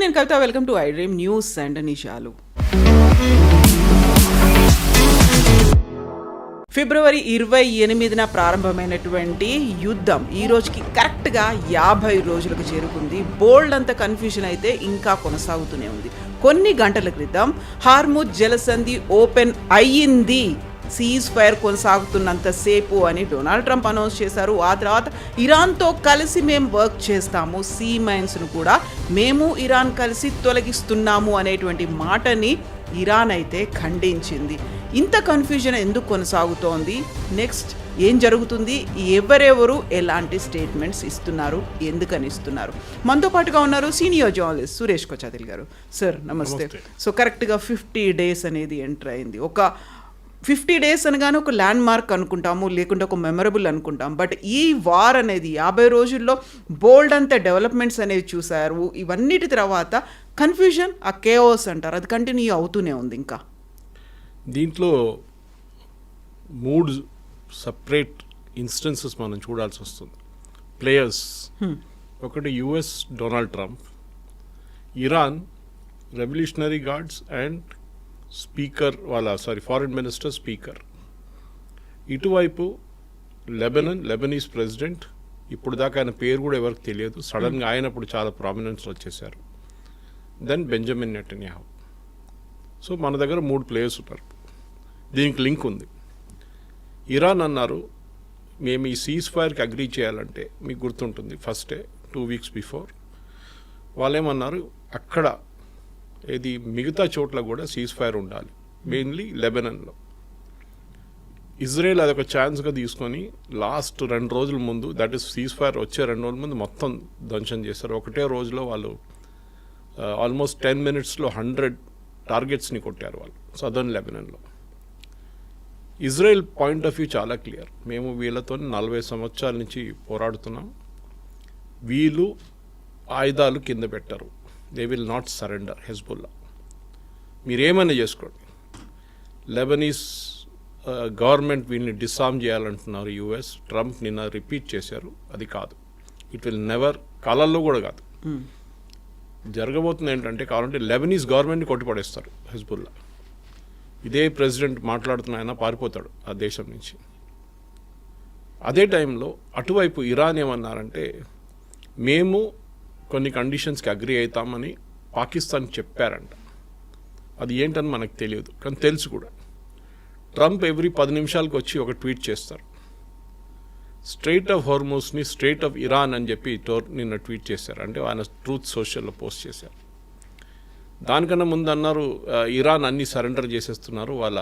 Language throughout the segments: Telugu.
నేను Kavitha. Welcome to I dream news and నిషాలు. ఫిబ్రవరి 28న ప్రారంభమైనటువంటి యుద్ధం ఈ రోజుకి కరెక్ట్గా 50 రోజులకు చేరుకుంది. బోల్డ్ అంత కన్ఫ్యూజన్ అయితే ఇంకా కొనసాగుతూనే ఉంది. కొన్ని గంటల క్రితం హార్ముజ్ జలసంధి ఓపెన్ అయ్యింది, సీజ్ ఫైర్ కొనసాగుతున్నంతసేపు అని డొనాల్డ్ ట్రంప్ అనౌన్స్ చేశారు. ఆ తర్వాత ఇరాన్తో కలిసి మేము వర్క్ చేస్తాము, సీ మైన్స్ను కూడా మేము ఇరాన్ కలిసి తొలగిస్తున్నాము అనేటువంటి మాటని ఇరాన్ అయితే ఖండించింది. ఇంత కన్ఫ్యూజన్ ఎందుకు కొనసాగుతోంది, నెక్స్ట్ ఏం జరుగుతుంది, ఎవరెవరు ఎలాంటి స్టేట్మెంట్స్ ఇస్తున్నారు, ఎందుకని ఇస్తున్నారు? మనతో పాటుగా ఉన్నారు సీనియర్ జర్నలిస్ట్ సురేష్ కొచాదిల్ గారు. సార్ నమస్తే. సో కరెక్ట్గా 50 days అనేది ఎంటర్ అయింది. ఒక 50 days అనగానే ఒక ల్యాండ్ మార్క్ అనుకుంటాము, లేకుంటే ఒక మెమరబుల్ అనుకుంటాం. బట్ ఈ వార్ అనేది 50 రోజుల్లో బోల్డ్ అంత డెవలప్మెంట్స్ అనేవి చూశారు. ఇవన్నిటి తర్వాత కన్ఫ్యూజన్, ఆ కేఓస్ అంటారు, అది కంటిన్యూ అవుతూనే ఉంది. ఇంకా దీంట్లో 3 సపరేట్ ఇన్స్టెన్సెస్ మనం చూడాల్సి వస్తుంది. ప్లేయర్స్ ఒకటి US Donald Trump, Iran revolutionary guards and speaker foreign minister speaker. ఇటువైపు లెబనీస్ ప్రెసిడెంట్, ఇప్పుడు దాకా ఆయన పేరు కూడా ఎవరికి తెలియదు, సడన్గా ఆయనప్పుడు చాలా ప్రామినెన్స్లో వచ్చేసారు. Then Benjamin Netanyahu. సో మన దగ్గర 3 ప్లేయర్స్ ఉన్నారు. దీనికి లింక్ ఉంది. ఇరాన్ అన్నారు మేము ఈ సీజ్ ఫైర్కి అగ్రీ చేయాలంటే, మీకు గుర్తుంటుంది ఫస్ట్ డే 2 weeks బిఫోర్ వాళ్ళేమన్నారు, అక్కడ ఇది మిగతా చోట్ల కూడా సీజ్ ఫైర్ ఉండాలి, మెయిన్లీ లెబనన్లో. ఇజ్రాయెల్ అదొక ఛాన్స్గా తీసుకొని లాస్ట్ 2 రోజుల ముందు, దట్ ఈస్ సీజ్ ఫైర్ వచ్చే 2 రోజుల ముందు మొత్తం ధ్వంసం చేశారు. ఒకటే రోజులో వాళ్ళు ఆల్మోస్ట్ 10 minutesలో 100 టార్గెట్స్ని కొట్టారు వాళ్ళు సదర్న్ లెబనన్లో. ఇజ్రాయెల్ పాయింట్ ఆఫ్ వ్యూ చాలా క్లియర్. మేము వీళ్ళతో 40 సంవత్సరాల నుంచి పోరాడుతున్నాం, వీళ్ళు ఆయుధాలు కింద పెట్టరు, they will not surrender. Hezbollah మీరేమైనా చేసుకోండి, లెబనీస్ గవర్నమెంట్ వీళ్ళని డిసార్మ్ చేయాలంటున్నారు యుఎస్. ట్రంప్ నిన్న రిపీట్ చేశారు, అది కాదు, ఇట్ విల్ నెవర్, కాలాల్లో కూడా కాదు. జరగబోతుంది ఏంటంటే, కావాలంటే లెబనీస్ గవర్నమెంట్ని కొట్టిపడేస్తారు హెజ్బుల్లా. ఇదే ప్రెసిడెంట్ మాట్లాడుతున్న ఆయన పారిపోతాడు ఆ దేశం నుంచి. అదే టైంలో అటువైపు ఇరాన్ ఏమన్నారంటే, మేము కొన్ని కండిషన్స్కి అగ్రీ అవుతామని పాకిస్తాన్ చెప్పారంట. అది ఏంటని మనకు తెలియదు, కానీ తెలుసు కూడా. ట్రంప్ ఎవ్రీ 10 నిమిషాలకు వచ్చి ఒక ట్వీట్ చేస్తారు, స్ట్రెయిట్ ఆఫ్ హార్మోస్ని స్ట్రెయిట్ ఆఫ్ ఇరాన్ అని చెప్పి నిన్న ట్వీట్ చేశారు. అంటే ఆయన ట్రూత్ సోషల్లో పోస్ట్ చేశారు. దానికన్నా ముందు అన్నారు ఇరాన్ అన్ని సరెండర్ చేసేస్తున్నారు, వాళ్ళ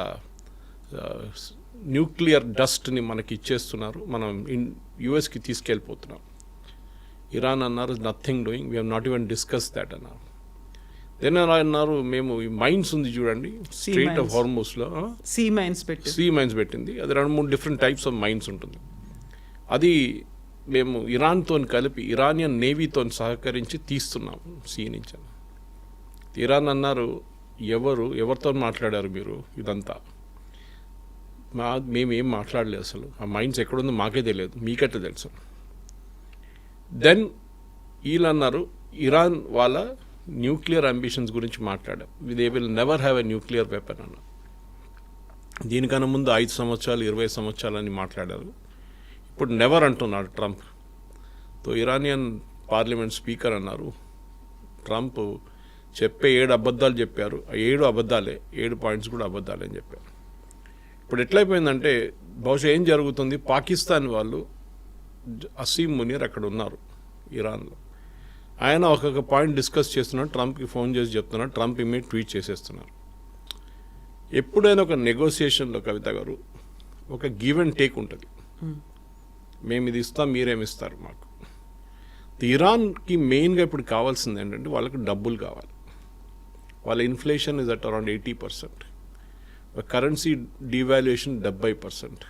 న్యూక్లియర్ డస్ట్ని మనకి ఇచ్చేస్తున్నారు, మనం యుఎస్కి తీసుకెళ్ళిపోతున్నాం. ఇరాన్ అన్నారు nothing doing, we have not even discuss that అన్నారు. దెన్ అన్నారు మేము ఈ మైన్స్ ఉంది చూడండి స్ట్రెయిట్ ఆఫ్ హార్మోస్లో, సీ మైన్స్ పెట్టింది. అది 2-3 డిఫరెంట్ టైప్స్ ఆఫ్ మైన్స్ ఉంటుంది. అది మేము ఇరాన్తో కలిపి ఇరానియన్ నేవీతో సహకరించి తీస్తున్నాం సీ నుంచి. ఇరాన్ అన్నారు ఎవరితో మాట్లాడారు మీరు, ఇదంతా మేమేం మాట్లాడలేదు, అసలు ఆ మైన్స్ ఎక్కడుందో మాకే తెలియదు, మీకెట్లా తెలుసు. దెన్ వీళ్ళు అన్నారు ఇరాన్ వాళ్ళ న్యూక్లియర్ అంబిషన్స్ గురించి మాట్లాడారు, they will never have a nuclear weapon అన్న. దీనికన్నా ముందు 5 సంవత్సరాలు 20 సంవత్సరాలు అని మాట్లాడారు, ఇప్పుడు నెవర్ అంటున్నాడు ట్రంప్. తో ఇరానియన్ పార్లమెంట్ స్పీకర్ అన్నారు ట్రంప్ చెప్పే 7 అబద్ధాలు చెప్పారు, 7 అబద్ధాలే, 7 పాయింట్స్ కూడా అబద్ధాలే అని చెప్పారు. ఇప్పుడు ఎట్లయిపోయిందంటే బహుశా ఏం జరుగుతుంది, పాకిస్తాన్ వాళ్ళు అసీం మునీర్ అక్కడ ఉన్నారు ఇరాన్లో, ఆయన ఒక్కొక్క పాయింట్ డిస్కస్ చేస్తున్నాడు, ట్రంప్కి ఫోన్ చేసి చెప్తున్నాడు, ట్రంప్ ఇమీడియట్ ట్వీట్ చేసేస్తున్నారు. ఎప్పుడైనా ఒక నెగోసియేషన్లో కవిత గారు ఒక గివ్ అండ్ టేక్ ఉంటుంది. మేము ఇది ఇస్తాం, మీరేమిస్తారు మాకు. ఇరాన్కి మెయిన్గా ఇప్పుడు కావాల్సింది ఏంటంటే వాళ్ళకి డబ్బులు కావాలి. వాళ్ళ inflation is at around 80%, currency devaluation 70%,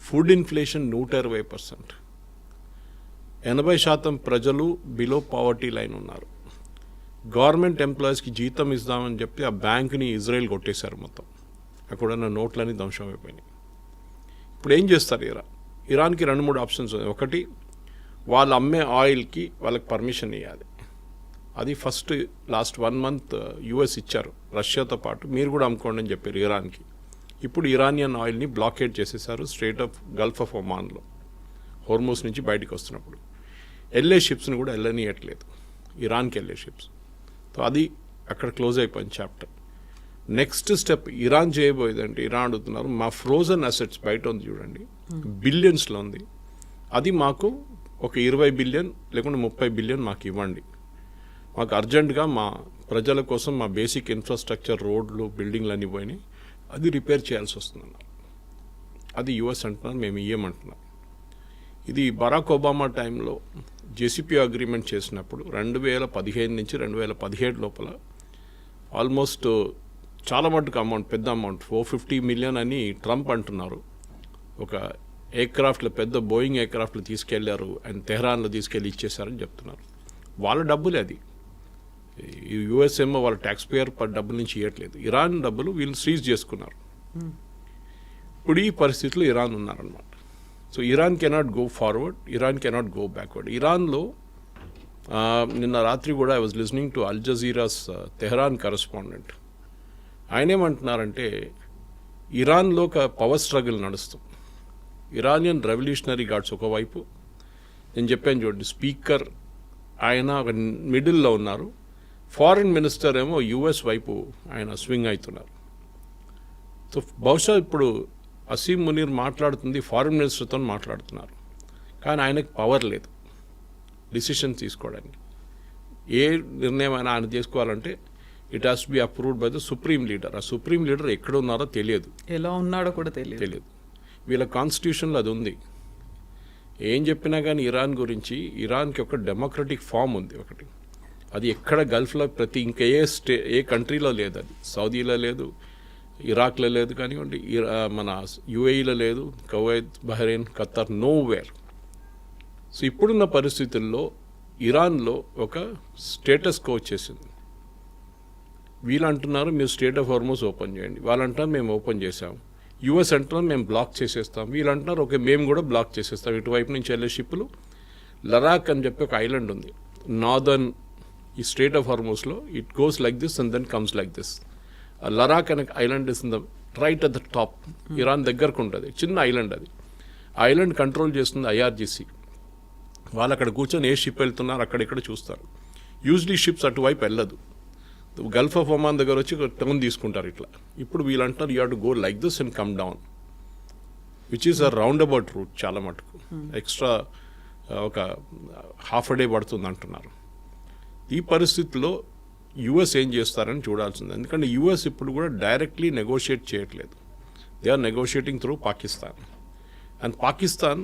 food inflation 120%, 80% ప్రజలు బిలో పావర్టీ లైన్ ఉన్నారు. గవర్నమెంట్ ఎంప్లాయీస్కి జీతం ఇద్దామని చెప్పి ఆ బ్యాంక్ని ఇజ్రాయెల్ కొట్టేశారు మొత్తం, అక్కడున్న నోట్లన్నీ ధ్వంసం అయిపోయినాయి. ఇప్పుడు ఏం చేస్తారు ఇరాన్కి 2-3 ఆప్షన్స్ ఉన్నాయి. ఒకటి, వాళ్ళు అమ్మే ఆయిల్కి వాళ్ళకి పర్మిషన్ ఇవ్వాలి, అది ఫస్ట్ లాస్ట్ 1 month యుఎస్ ఇచ్చారు రష్యాతో పాటు, మీరు కూడా అమ్ముకోండి అని చెప్పారు ఇరాన్కి. ఇప్పుడు ఇరానియన్ ఆయిల్ని బ్లాకేడ్ చేసేసారు స్ట్రేట్ ఆఫ్ గల్ఫ్ ఆఫ్ ఒమాన్లో, హోర్మోస్ నుంచి బయటికి వస్తున్నప్పుడు. వెళ్ళే షిప్స్ని కూడా వెళ్ళనియట్లేదు, ఇరాన్కి వెళ్ళే షిప్స్. సో అది అక్కడ క్లోజ్ అయిపోయింది చాప్టర్. నెక్స్ట్ స్టెప్ ఇరాన్ చేయబోయేదంటే, ఇరాన్ అడుగుతున్నారు మా ఫ్రోజన్ అసెట్స్ బయట ఉంది చూడండి, బిలియన్స్లో ఉంది, అది మాకు ఒక 20 బిలియన్ లేకుంటే 30 బిలియన్ మాకు ఇవ్వండి, మాకు అర్జెంటుగా మా ప్రజల కోసం మా బేసిక్ ఇన్ఫ్రాస్ట్రక్చర్, రోడ్లు, బిల్డింగ్లు అన్నీ పోయినాయి, అది రిపేర్ చేయాల్సి వస్తుందన్నారు. అది యుఎస్ అంటున్నారు, మేము ఇయ్యమంటున్నాం. ఇది బరాక్ ఒబామా టైంలో జేసీపీ అగ్రిమెంట్ చేసినప్పుడు 2015 నుంచి 2017 లోపల ఆల్మోస్ట్ చాలా మటుకు అమౌంట్, పెద్ద అమౌంట్, 450 మిలియన్ అని ట్రంప్ అంటున్నారు. ఒక ఎయిర్క్రాఫ్ట్లో, పెద్ద బోయింగ్ ఎయిర్క్రాఫ్ట్లు తీసుకెళ్లారు అండ్ తెహ్రాన్లో తీసుకెళ్ళి ఇచ్చేశారని చెప్తున్నారు. వాళ్ళ డబ్బులే అది. యుఎస్ ఏమో వాళ్ళ ట్యాక్స్ పేయర్ డబ్బుల నుంచి ఇవ్వట్లేదు, ఇరాన్ డబ్బులు వీళ్ళు సీజ్ చేసుకున్నారు. ఇప్పుడు ఈ పరిస్థితిలో ఇరాన్ ఉన్నారనమాట. So Iran cannot go forward, Iran cannot go backward. ఇరాన్లో నిన్న రాత్రి కూడా I was listening to Al Jazeera's Tehran correspondent. ఆయన ఏమంటున్నారంటే ఇరాన్లో ఒక పవర్ స్ట్రగుల్ నడుస్తుంది. ఇరానియన్ రెవల్యూషనరీ గార్డ్స్ ఒకవైపు, నేను చెప్పాను చూడండి స్పీకర్ ఆయన ఒక మిడిల్లో ఉన్నారు, ఫారిన్ మినిస్టర్ ఏమో యుఎస్ వైపు ఆయన స్వింగ్ అవుతున్నారు. సో బహుశా ఇప్పుడు అసీం మునీర్ మాట్లాడుతుంది ఫారిన్ మినిస్టర్తో మాట్లాడుతున్నారు, కానీ ఆయనకు పవర్ లేదు డిసిషన్ తీసుకోవడానికి. ఏ నిర్ణయం అయినా ఆయన తీసుకోవాలంటే it has be approved by the supreme leader. ఆ సుప్రీం లీడర్ ఎక్కడ ఉన్నారో తెలియదు, ఎలా ఉన్నాడో కూడా తెలియదు. వీళ్ళ కాన్స్టిట్యూషన్లో అది ఉంది. ఏం చెప్పినా కానీ ఇరాన్ గురించి, ఇరాన్కి ఒక డెమోక్రటిక్ ఫామ్ ఉంది ఒకటి, అది ఎక్కడ గల్ఫ్లో ఇంకా ఏ కంట్రీలో లేదు. అది సౌదీలో లేదు, ఇరాక్లో లేదు కానివ్వండి, మన యుఏఈలో లేదు, Kuwait, Bahrain, Khattar, nowhere. So ఇప్పుడున్న పరిస్థితుల్లో ఇరాన్లో ఒక స్టేటస్ కో వచ్చేసింది. వీళ్ళు అంటున్నారు మీరు స్టేట్ ఆఫ్ హార్మోస్ ఓపెన్ చేయండి, వాళ్ళు అంటారు మేము ఓపెన్ చేసాం. యుఎస్ అంటున్నారు మేము బ్లాక్ చేసేస్తాం, వీళ్ళు అంటున్నారు ఓకే మేము కూడా బ్లాక్ చేసేస్తాం. ఇటువైపు నుంచి వెళ్ళే షిప్పులు, లడాక్ అని చెప్పి ఒక ఐలాండ్ ఉంది నార్దర్న్ ఈ స్టేట్ ఆఫ్ హార్మోస్లో, it goes like this and then comes like this. Larak అనే island is in the right at the top, Iran దగ్గరకు ఉంటుంది, చిన్న ఐలాండ్ అది. ఆ ఐలాండ్ కంట్రోల్ చేస్తుంది ఐఆర్జీసీ. వాళ్ళు అక్కడ కూర్చొని ఏ షిప్ వెళ్తున్నారు అక్కడిక్కడ చూస్తారు. యూజువలీ షిప్స్ అటువైపు వెళ్ళదు, గల్ఫ్ ఆఫ్ ఒమాన్ దగ్గర వచ్చి టర్న్ తీసుకుంటారు ఇట్లా. ఇప్పుడు వీళ్ళు అంటారు you have to go like this and come down, which is a round about route. చాలా మటుకు ఎక్స్ట్రా ఒక హాఫ్ అ డే పడుతుంది అంటున్నారు. ఈ పరిస్థితుల్లో యుఎస్ ఏం చేస్తారని చూడాల్సింది. ఎందుకంటే యుఎస్ ఇప్పుడు కూడా డైరెక్ట్లీ నెగోషియేట్ చేయట్లేదు, they are negotiating through Pakistan. And Pakistan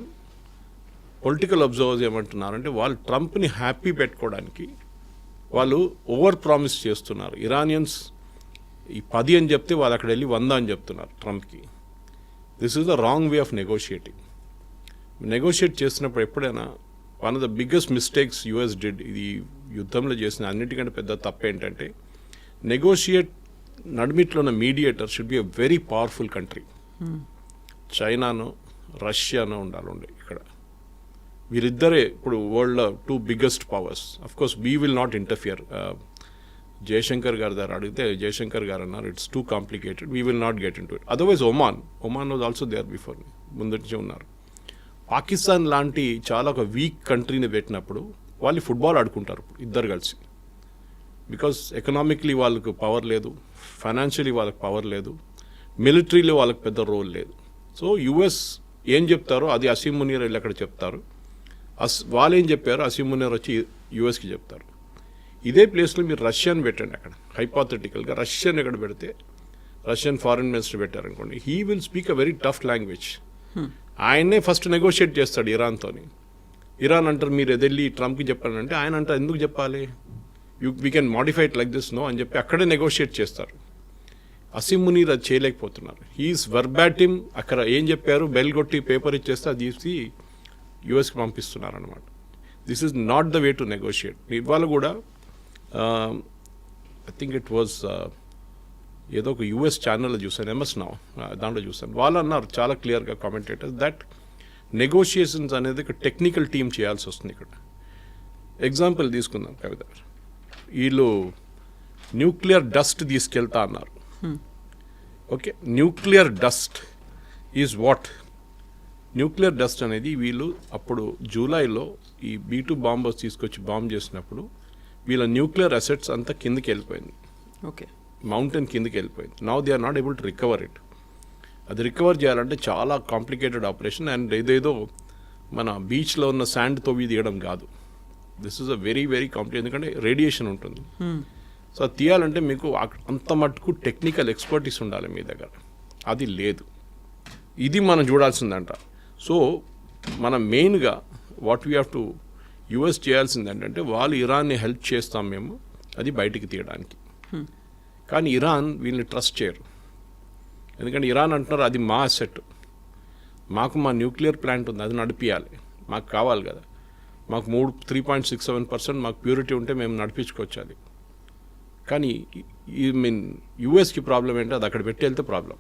political observers ఏమంటున్నారంటే వాళ్ళు ట్రంప్ని హ్యాపీ పెట్టుకోవడానికి వాళ్ళు ఓవర్ ప్రామిస్ చేస్తున్నారు. ఇరానియన్స్ ఈ 10 అని చెప్తే వాళ్ళు అక్కడ వెళ్ళి 100 అని చెప్తున్నారు ట్రంప్కి. This is the wrong way of negotiating. Negotiate చేసినప్పుడు ఎప్పుడైనా one of the biggest mistakes US did, ఇది యుద్ధంలో చేసిన అన్నిటికంటే పెద్ద తప్పు ఏంటంటే నెగోషియేట్ నడిమిట్లో ఉన్న mediator should be a very powerful country. చైనానో రష్యానో ఉండాలండి ఇక్కడ. వీరిద్దరే ఇప్పుడు వరల్డ్లో 2 biggest powers. Of course we will not interfere. Jaishankar గారి దగ్గర అడిగితే జయశంకర్ గారు అన్నారు it's too complicated, we will not get into it. Otherwise Oman was also there before me, ముందు నుంచి ఉన్నారు. పాకిస్తాన్ లాంటి చాలా ఒక వీక్ కంట్రీని పెట్టినప్పుడు వాళ్ళు ఫుట్బాల్ ఆడుకుంటారు ఇప్పుడు ఇద్దరు కలిసి. బికాస్ ఎకనామిక్లీ వాళ్ళకు పవర్ లేదు, ఫైనాన్షియలీ వాళ్ళకి పవర్ లేదు, మిలిటరీలో వాళ్ళకి పెద్ద రోల్ లేదు. సో యుఎస్ ఏం చెప్తారో అది అసీం మునీర్ వెళ్ళి అక్కడ చెప్తారు, వాళ్ళు ఏం చెప్పారో అసీం మునీర్ వచ్చి యుఎస్కి చెప్తారు. ఇదే ప్లేస్లో మీరు రష్యాని పెట్టండి అక్కడ, హైపాథెటికల్గా రష్యన్ ఎక్కడ పెడితే, రష్యన్ ఫారిన్ మినిస్టర్ పెట్టారనుకోండి, he will speak a very tough language. ఆయనే ఫస్ట్ నెగోషియేట్ చేస్తాడు ఇరాన్తోని. ఇరాన్ అంటారు మీరు ఎదెళ్ళి ట్రంప్కి చెప్పానంటే ఆయన అంటారు ఎందుకు చెప్పాలి, we can modify it like this no అని చెప్పి అక్కడే నెగోషియేట్ చేస్తారు. అసీం మునీర్ అది చేయలేకపోతున్నారు. హీఈస్ వర్బాటిమ్ అక్కడ ఏం చెప్పారు బెల్ కొట్టి పేపర్ ఇచ్చేస్తే అది తీసి యుఎస్కి పంపిస్తున్నారు అనమాట. This is not the way to negotiate. ఇవాళ కూడా ఐ థింక్ ఇట్ వాజ్ ఏదో ఒక యుఎస్ ఛానల్లో చూసాను, ఎంఎస్ నౌ దాంట్లో చూసాను, వాళ్ళు అన్నారు చాలా క్లియర్గా కామెంటేటర్స్ దట్ నెగోషియేషన్స్ అనేది ఒక టెక్నికల్ టీమ్ చేయాల్సి వస్తుంది. ఇక్కడ ఎగ్జాంపుల్ తీసుకుందాం కవిత, వీళ్ళు న్యూక్లియర్ డస్ట్ తీసుకెళ్తా అన్నారు. Okay, nuclear dust is what? Nuclear dust అనేది వీళ్ళు అప్పుడు జూలైలో ఈ B2 బాంబర్స్ తీసుకొచ్చి బాంబ్ చేసినప్పుడు వీళ్ళ న్యూక్లియర్ అసెట్స్ అంతా కిందకి వెళ్ళిపోయింది. ఓకే, మౌంటైన్ కిందకి వెళ్ళిపోయింది. Now they are not able to recover it. అది రికవర్ చేయాలంటే చాలా కాంప్లికేటెడ్ ఆపరేషన్. అండ్ ఏదేదో మన బీచ్లో ఉన్న శాండ్ తవ్వి తీయడం కాదు. This is a very very complicate, ఎందుకంటే రేడియేషన్ ఉంటుంది. సో అది తీయాలంటే మీకు అంత మట్టుకు టెక్నికల్ ఎక్స్పర్టీస్ ఉండాలి మీ దగ్గర. అది లేదు. ఇది మనం చూడాల్సిందంట. సో మనం మెయిన్గా what we have to US చేయాల్సింది ఏంటంటే, వాళ్ళు ఇరాన్ని హెల్ప్ చేస్తాం మేము అది బయటికి తీయడానికి. కానీ ఇరాన్ వీళ్ళని ట్రస్ట్ చేయరు. ఎందుకంటే ఇరాన్ అంటున్నారు అది మా అసెట్, మాకు మా న్యూక్లియర్ ప్లాంట్ ఉంది, అది నడిపించాలి, మాకు కావాలి కదా, మాకు 3.67% మాకు ప్యూరిటీ ఉంటే మేము నడిపించుకోవచ్చు అది. కానీ యూఎస్కి ప్రాబ్లం ఏంటో అది అక్కడ పెట్టి వెళ్తే ప్రాబ్లం.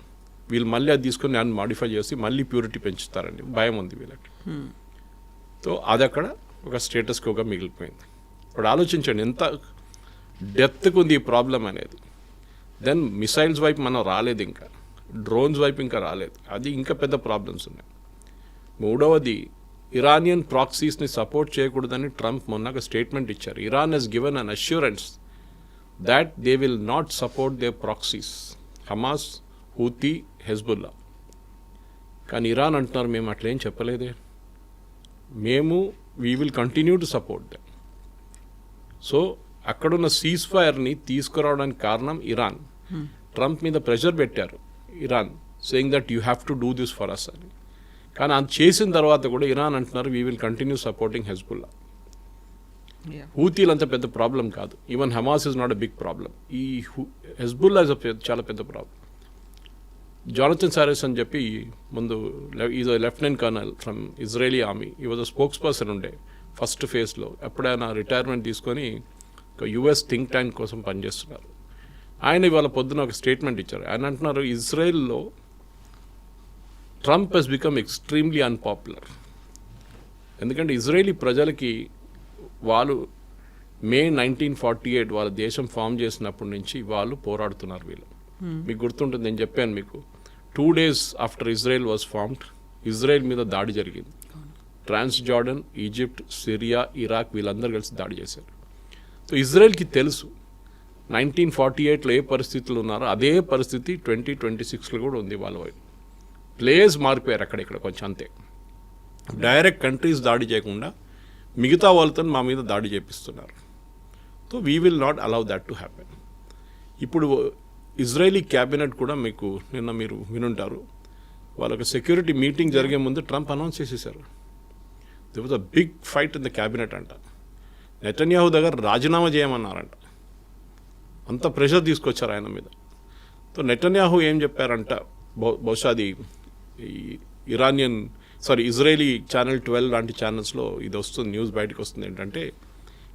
వీళ్ళు మళ్ళీ అది తీసుకొని దాన్ని మాడిఫై చేసి మళ్ళీ ప్యూరిటీ పెంచుతారండి, భయం ఉంది వీళ్ళకి. సో అది అక్కడ ఒక స్టేటస్ కోగా మిగిలిపోయింది. ఇప్పుడు ఆలోచించండి ఎంత డెప్త్కి ఉంది ఈ ప్రాబ్లం అనేది. దెన్ మిసైల్స్ వైపు మనం రాలేదు, ఇంకా డ్రోన్స్ వైపు ఇంకా రాలేదు, అది ఇంకా పెద్ద ప్రాబ్లమ్స్ ఉన్నాయి. మూడవది, ఇరానియన్ ప్రాక్సీస్ని సపోర్ట్ చేయకూడదని ట్రంప్ మొన్న ఒక స్టేట్మెంట్ ఇచ్చారు. Iran has given an assurance that they will not support the proxies, Hamas, Houthi, Hezbollah. కానీ ఇరాన్ అంటున్నారు మేము అట్లేం చెప్పలేదే, మేము we will continue to support them. So అక్కడున్న సీజ్ ఫైర్ని తీసుకురావడానికి కారణం ఇరాన్. ట్రంప్ మీద ప్రెషర్ పెట్టారు Iran, saying that you have to do this for us అని. కానీ అది చేసిన తర్వాత కూడా ఇరాన్ అంటున్నారు we will continue supporting Hezbollah. హూతీలు అంత పెద్ద ప్రాబ్లం కాదు, even Hamas is not a big problem. ఈ హెజ్బుల్లా ఇస్ చాలా పెద్ద ప్రాబ్లం. జానథన్ సారెస్ అని చెప్పి ముందు is a lieutenant colonel from Israeli army, ఈ వాజ్ అ స్పోక్స్ పర్సన్ ఉండే ఫస్ట్ ఫేజ్లో. ఎప్పుడైనా రిటైర్మెంట్ తీసుకొని ఒక యుఎస్ థింక్ ట్యాంక్ కోసం పనిచేస్తున్నారు. ఆయన ఇవాళ పొద్దున ఒక స్టేట్మెంట్ ఇచ్చారు. ఆయన అంటున్నారు ఇజ్రాయెల్లో Trump he's become extremely unpopular. ఎందుకంటే ఇజ్రాయేలీ ప్రజలకి వాళ్ళు మే 1948 వాళ్ళ దేశం ఫామ్ చేసినప్పటి నుంచి వాళ్ళు పోరాడుతున్నారు వీళ్ళు. మీకు గుర్తుంటుంది, నేను చెప్పాను మీకు, 2 days after Israel was formed Israel మీద దాడి జరిగింది. ట్రాన్స్ జార్డన్, ఈజిప్ట్, సిరియా, ఇరాక్ వీళ్ళందరూ కలిసి దాడి చేశారు. సో ఇజ్రాయెల్కి తెలుసు 1948లో ఏ పరిస్థితులు ఉన్నారో అదే పరిస్థితి 2026లో కూడా ఉంది. వాళ్ళ వైపు ప్లేయర్స్ మారిపోయారు అక్కడిక్కడ కొంచెం, అంతే. డైరెక్ట్ కంట్రీస్ దాడి చేయకుండా మిగతా వాళ్ళతో మా మీద దాడి చేపిస్తున్నారు. So we will not allow that to happen. ఇప్పుడు ఇజ్రాయలీ క్యాబినెట్ కూడా మీకు నిన్న మీరు వినుంటారు, వాళ్ళకి సెక్యూరిటీ మీటింగ్ జరిగే ముందు ట్రంప్ అనౌన్స్ చేసేసారు. There was a big fight in the cabinet అంట. నెతన్యాహు దగ్గర రాజీనామా చేయమన్నారంట, అంత ప్రెషర్ తీసుకొచ్చారు ఆయన మీద. సో నెతన్యాహు ఏం చెప్పారంట, బహుశా అది ఇజ్రాయలీ ఛానల్ 12 లాంటి ఛానల్స్లో ఇది వస్తుంది, న్యూస్ బయటకు వస్తుంది. ఏంటంటే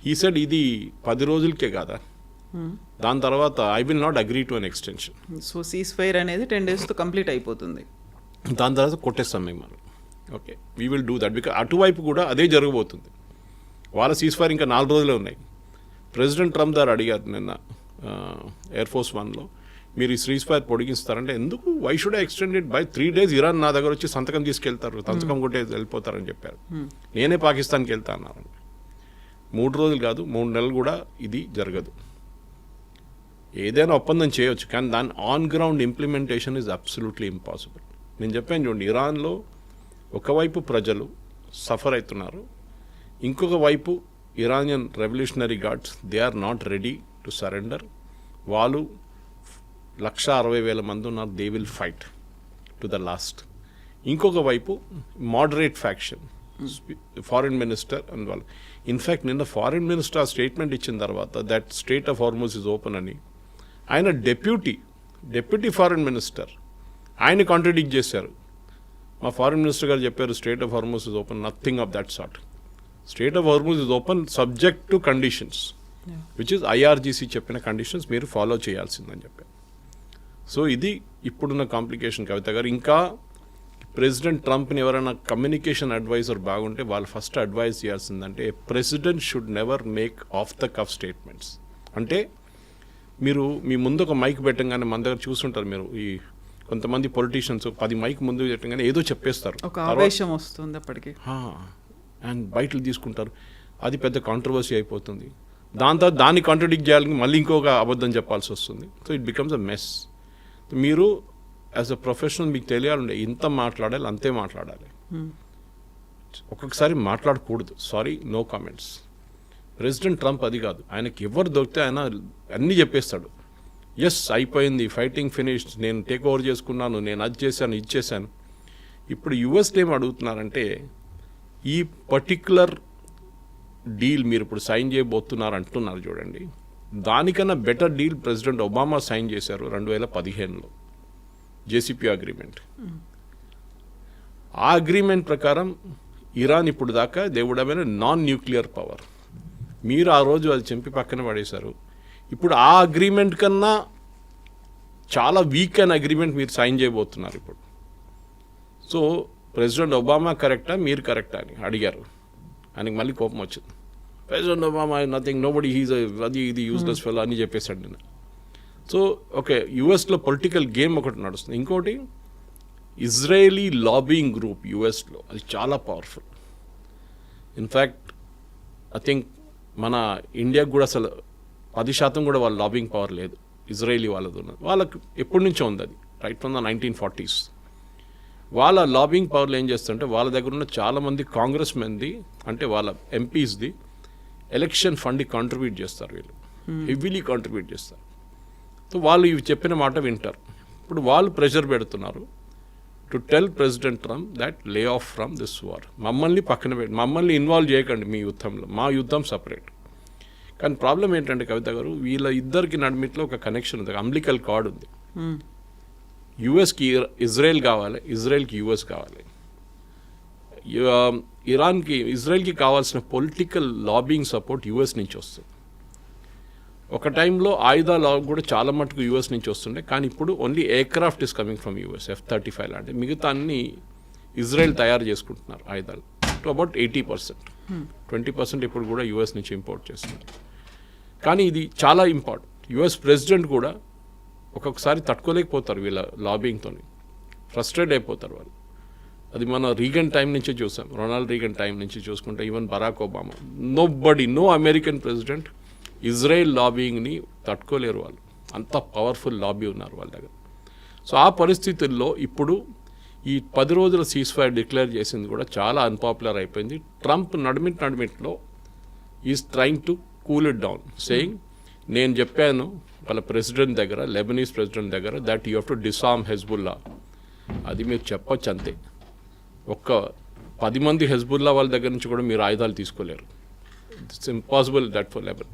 ఈ సెడ్ ఇది 10 రోజులకే కాదా, దాని తర్వాత I will not agree to an extension. So cease fire అనేది 10 daysతో కంప్లీట్ అయిపోతుంది, దాని తర్వాత కొట్టేస్తాం మేము మనం. Okay, we will do that. Because అటువైపు కూడా అదే జరగబోతుంది. వాళ్ళ సీజ్ ఫైర్ ఇంకా 4 రోజులే ఉన్నాయి. ప్రెసిడెంట్ ట్రంప్ గారు అడిగారు నిన్న ఎయిర్ ఫోర్స్ 1లో, మీరు ఈ సీజ్ ఫైర్ పొడిగిస్తారంటే, ఎందుకు, why should I extend it by 3 days? Iran నా దగ్గర వచ్చి సంతకం తీసుకెళ్తారు, సంతకం కొట్టే వెళ్ళిపోతారని చెప్పారు. నేనే పాకిస్తాన్కి వెళ్తా అన్నారండి. 3 రోజులు కాదు, 3 నెలలు కూడా ఇది జరగదు. ఏదైనా ఒప్పందం చేయొచ్చు, కానీ దాని on ground implementation is absolutely impossible. నేను చెప్పాను చూడండి, ఇరాన్లో ఒకవైపు ప్రజలు సఫర్ అవుతున్నారు, ఇంకొక వైపు Iranian revolutionary guards they are not ready to surrender. వాళ్ళు 160,000 మంది ఉన్నారు, they will fight to the last. ఇంకొక వైపు moderate faction, foreign minister and వాళ్ళు. ఇన్ఫ్యాక్ట్ నిన్న ఫారిన్ మినిస్టర్ ఆ స్టేట్మెంట్ ఇచ్చిన తర్వాత that state of Hormuz is open అని, ఆయన డెప్యూటీ ఫారిన్ మినిస్టర్ ఆయన కాంట్రడిక్ట్ చేశారు. మా ఫారిన్ మినిస్టర్ గారు చెప్పారు state of Hormuz is open, nothing of that sort. State of Hormuz is open subject to conditions, which is IRGC చెప్పిన కండిషన్స్ మీరు ఫాలో చేయాల్సిందని చెప్పారు. సో ఇది ఇప్పుడున్న కాంప్లికేషన్. కవిత గారు, ఇంకా ప్రెసిడెంట్ ట్రంప్ని ఎవరైనా కమ్యూనికేషన్ అడ్వైజర్ బాగుంటే వాళ్ళు ఫస్ట్ అడ్వైజ్ చేయాల్సిందంటే, president should never make off the cuff statements. అంటే మీరు మీ ముందు ఒక మైక్ పెట్టంగానే మన దగ్గర చూస్తుంటారు మీరు, ఈ కొంతమంది పొలిటీషియన్స్ 10 మైక్ ముందు పెట్టంగానే ఏదో చెప్పేస్తారు, ఒక ఆవేశం వస్తుంది అప్పటికి, అండ్ బయటలు తీసుకుంటారు, అది పెద్ద కాంట్రవర్సీ అయిపోతుంది. దాంతో దాన్ని కాంట్రడిక్ట్ చేయాలని మళ్ళీ ఇంకొక అబద్ధం చెప్పాల్సి వస్తుంది. So it becomes a mess. మీరు యాజ్ అ ప్రొఫెషనల్ మీకు తెలియాలంటే ఇంత మాట్లాడాలి, అంతే మాట్లాడాలి. ఒక్కొక్కసారి మాట్లాడకూడదు, sorry, no comments. President Trump అది కాదు, ఆయనకి ఎవరు దొరికితే ఆయన అన్నీ చెప్పేస్తాడు. ఎస్ అయిపోయింది, ఫైటింగ్ ఫినిష్డ్, నేను టేక్ ఓవర్ చేసుకున్నాను, నేను అది చేశాను, ఇది చేశాను. ఇప్పుడు యుఎస్లో ఏం అడుగుతున్నారంటే, ఈ పర్టిక్యులర్ డీల్ మీరు ఇప్పుడు సైన్ చేయబోతున్నారు అంటున్నారు చూడండి, దానికన్నా better deal President Obama sign చేశారు 2015లో, జేసీపీ అగ్రిమెంట్. ఆ అగ్రిమెంట్ ప్రకారం ఇరాన్ ఇప్పుడు దాకా దేవుడమైన నాన్ న్యూక్లియర్ పవర్. మీరు ఆ రోజు అది చెంపి పక్కన పడేశారు. ఇప్పుడు ఆ అగ్రిమెంట్ కన్నా చాలా వీక్ అయిన అగ్రిమెంట్ మీరు సైన్ చేయబోతున్నారు ఇప్పుడు. సో ప్రెసిడెంట్ ఒబామా కరెక్టా, మీరు కరెక్టా అని అడిగారు. ఆయనకి మళ్ళీ కోపం వచ్చింది. President Obama nothing, nobody, he's అది ఇది యూస్లెస్ ఫెలో అని చెప్పేశాడు నేను. సో ఓకే, యుఎస్లో పొలిటికల్ గేమ్ ఒకటి నడుస్తుంది. ఇంకోటి ఇజ్రాయేలీ లాబింగ్ గ్రూప్ యుఎస్లో, అది చాలా పవర్ఫుల్. ఇన్ఫ్యాక్ట్ ఐ థింక్ మన ఇండియాకు కూడా అసలు 10% కూడా వాళ్ళ లాబింగ్ పవర్ లేదు, ఇజ్రాయేలీ వాళ్ళది ఉన్నది. వాళ్ళకి ఎప్పటి నుంచో ఉంది అది, రైట్ ఫ్రమ్ ద 1940s. వాళ్ళ లాబింగ్ పవర్లు ఏం చేస్తుంటే, వాళ్ళ దగ్గర ఉన్న చాలామంది కాంగ్రెస్ మెన్ది, అంటే వాళ్ళ ఎంపీస్ది ఎలక్షన్ ఫండ్కి కాంట్రిబ్యూట్ చేస్తారు వీళ్ళు, హెవీలీ కాంట్రిబ్యూట్ చేస్తారు. సో వాళ్ళు ఇవి చెప్పిన మాట వింటారు. ఇప్పుడు వాళ్ళు ప్రెషర్ పెడుతున్నారు to tell president Trump that lay off from this war, మమ్మల్ని పక్కన పెట్టి, మమ్మల్ని ఇన్వాల్వ్ చేయకండి మీ యుద్ధంలో, మా యుద్ధం సపరేట్. కానీ ప్రాబ్లం ఏంటంటే కవిత గారు, వీళ్ళ ఇద్దరికి నడిమిట్లో ఒక కనెక్షన్ ఉంది, అంబ్లికల్ కార్డ్ ఉంది. యుఎస్కి ఇజ్రాయెల్ కావాలి, ఇజ్రాయెల్కి యుఎస్ కావాలి. ఇరాన్కి ఇజ్రాయెల్కి కావాల్సిన పొలిటికల్ లాబింగ్ సపోర్ట్ యుఎస్ నుంచి వస్తుంది. ఒక టైంలో ఆయుధాలు కూడా చాలా మటుకు యూఎస్ నుంచి వస్తుండే, కానీ ఇప్పుడు only aircraft is coming from US, F-35 లాంటి. మిగతా అన్ని ఇజ్రాయెల్ తయారు చేసుకుంటున్నారు ఆయుధాలు, టు అబౌట్ 80%. 20% ఇప్పుడు కూడా యూఎస్ నుంచి ఇంపోర్ట్ చేస్తున్నారు. కానీ ఇది చాలా ఇంపార్టెంట్. యుఎస్ ప్రెసిడెంట్ కూడా ఒక్కొక్కసారి తట్టుకోలేకపోతారు వీళ్ళ లాబింగ్తో, ఫ్రస్ట్రేట్ అయిపోతారు వాళ్ళు. అది మన రీగన్ టైం నుంచి చూసాం, రొనాల్డ్ రీగన్ టైం నుంచి చూసుకుంటే, even Barack Obama, no American president Israel లాబింగ్ని తట్టుకోలేరు వాళ్ళు, అంత పవర్ఫుల్ లాబీ ఉన్నారు వాళ్ళ దగ్గర. సో ఆ పరిస్థితుల్లో ఇప్పుడు ఈ 10 రోజుల సీజ్ ఫైర్ డిక్లేర్ చేసింది కూడా చాలా అన్పాపులర్ అయిపోయింది. ట్రంప్ నడిమిట్లో is trying to cool it down, saying, నేను చెప్పాను వాళ్ళ ప్రెసిడెంట్ దగ్గర, లెబనీస్ ప్రెసిడెంట్ దగ్గర, that you have to disarm Hezbollah. అది మీరు చెప్పొచ్చు అంతే, ఒక్క 10 మంది హెజ్బుల్లా వాళ్ళ దగ్గర నుంచి కూడా మీరు ఆయుధాలు తీసుకోలేరు. It's impossible that for Lebanon.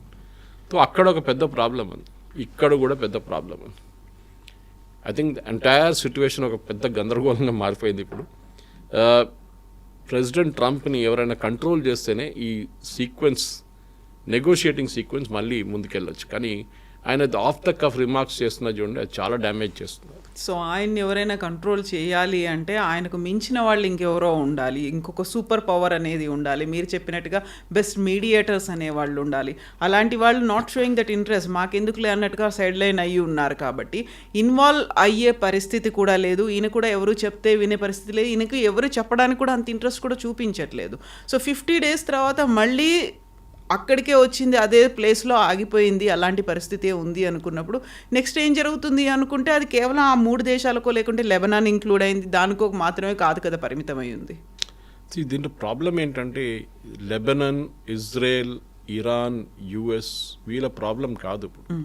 So అక్కడ ఒక పెద్ద ప్రాబ్లం ఉంది, ఇక్కడ కూడా పెద్ద ప్రాబ్లం ఉంది. ఐ థింక్ ఎంటైర్ సిచ్యువేషన్ ఒక పెద్ద గందరగోళంగా మారిపోయింది ఇప్పుడు. ప్రెసిడెంట్ ట్రంప్ని ఎవరైనా కంట్రోల్ చేస్తేనే ఈ సీక్వెన్స్, నెగోషియేటింగ్ సీక్వెన్స్ మళ్ళీ ముందుకెళ్ళొచ్చు. కానీ ఆయన ఆఫ్ ద కఫ్ రిమార్క్స్ చేస్తున్నా చూడండి, అది చాలా డ్యామేజ్ చేస్తున్నారు. సో ఆయన్ని ఎవరైనా కంట్రోల్ చేయాలి అంటే ఆయనకు మించిన వాళ్ళు ఇంకెవరో ఉండాలి, ఇంకొక సూపర్ పవర్ అనేది ఉండాలి. మీరు చెప్పినట్టుగా బెస్ట్ మీడియేటర్స్ అనేవాళ్ళు ఉండాలి. అలాంటి వాళ్ళు నాట్ షోయింగ్ దట్ ఇంట్రెస్ట్, మాకెందుకులే అన్నట్టుగా సైడ్ లైన్ అయ్యి ఉన్నారు. కాబట్టి ఇన్వాల్వ్ అయ్యే పరిస్థితి కూడా లేదు. ఈయన కూడా ఎవరు చెప్తే వినే పరిస్థితి లేదు. ఈయనకు ఎవరు చెప్పడానికి కూడా అంత ఇంట్రెస్ట్ కూడా చూపించట్లేదు. సో 50 days తర్వాత మళ్ళీ అక్కడికే వచ్చింది, అదే ప్లేస్లో ఆగిపోయింది, అలాంటి పరిస్థితి ఉంది అనుకున్నప్పుడు నెక్స్ట్ ఏం జరుగుతుంది అనుకుంటే, అది కేవలం ఆ 3 దేశాలకో లేకుంటే లెబనాన్ ఇంక్లూడ్ అయింది, దానికో మాత్రమే కాదు కదా పరిమితమై ఉంది. దీంట్లో ప్రాబ్లం ఏంటంటే, లెబనాన్, ఇజ్రాయెల్, ఇరాన్, యుఎస్ వీళ్ళ ప్రాబ్లం కాదు ఇప్పుడు.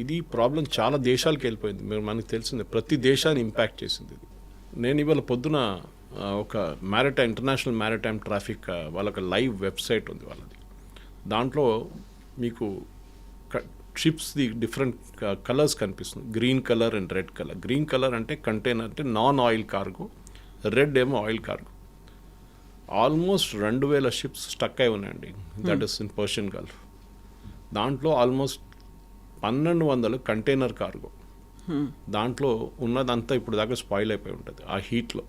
ఇది ప్రాబ్లం చాలా దేశాలకు వెళ్ళిపోయింది. మనకు తెలిసిందే, ప్రతి దేశాన్ని ఇంపాక్ట్ చేసింది ఇది. నేను ఇవాళ పొద్దున ఒక ఇంటర్నేషనల్ మ్యారిటైమ్ ట్రాఫిక్ వాళ్ళకి లైవ్ వెబ్సైట్ ఉంది వాళ్ళది. దాంట్లో మీకు షిప్స్ది డిఫరెంట్ కలర్స్ కనిపిస్తుంది, green colour and red colour. Green colour అంటే కంటైనర్, అంటే నాన్ ఆయిల్ కార్గో, రెడ్ ఏమో oil cargo. Almost 2000 ships stuck అయి ఉన్నాయండి, that is in Persian Gulf. దాంట్లో ఆల్మోస్ట్ 1200 కంటైనర్ కార్గో. దాంట్లో ఉన్నదంతా ఇప్పుడు దాకా స్పాయిల్ అయిపోయి ఉంటుంది ఆ హీట్లో,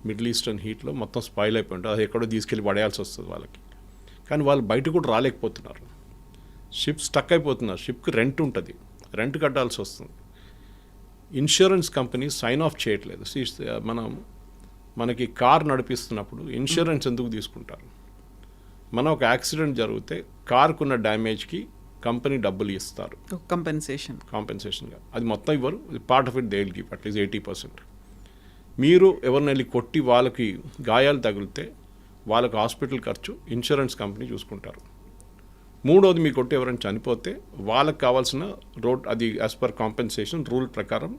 మిడిల్ ఈస్టర్న్ హీట్లో మొత్తం స్పాయిల్ అయిపోయి ఉంటుంది. అది ఎక్కడో తీసుకెళ్ళి పడేయాల్సి వస్తుంది వాళ్ళకి. కానీ వాళ్ళు బయట కూడా రాలేకపోతున్నారు. షిప్ స్టక్ అయిపోతున్నారు, షిప్కి రెంట్ ఉంటుంది, రెంట్ కట్టాల్సి వస్తుంది. ఇన్సూరెన్స్ కంపెనీ సైన్ ఆఫ్ చేయట్లేదు. మనకి కార్ నడిపిస్తున్నప్పుడు ఇన్సూరెన్స్ ఎందుకు తీసుకుంటారు? మనం ఒక యాక్సిడెంట్ జరిగితే కార్కున్న డ్యామేజ్కి కంపెనీ డబ్బులు ఇస్తారు కాంపెన్సేషన్గా. అది మొత్తం ఇవ్వరు, part of it they will give at least 80%. మీరు ఎవరిని వెళ్ళి కొట్టి వాళ్ళకి గాయాలు తగిలితే వాళ్ళకి హాస్పిటల్ ఖర్చు ఇన్సూరెన్స్ కంపెనీ చూసుకుంటారు. మూడోది, మీ కొట్టి ఎవరైనా చనిపోతే వాళ్ళకి కావాల్సిన అది యాజ్ పర్ కాంపెన్సేషన్ రూల్ ప్రకారం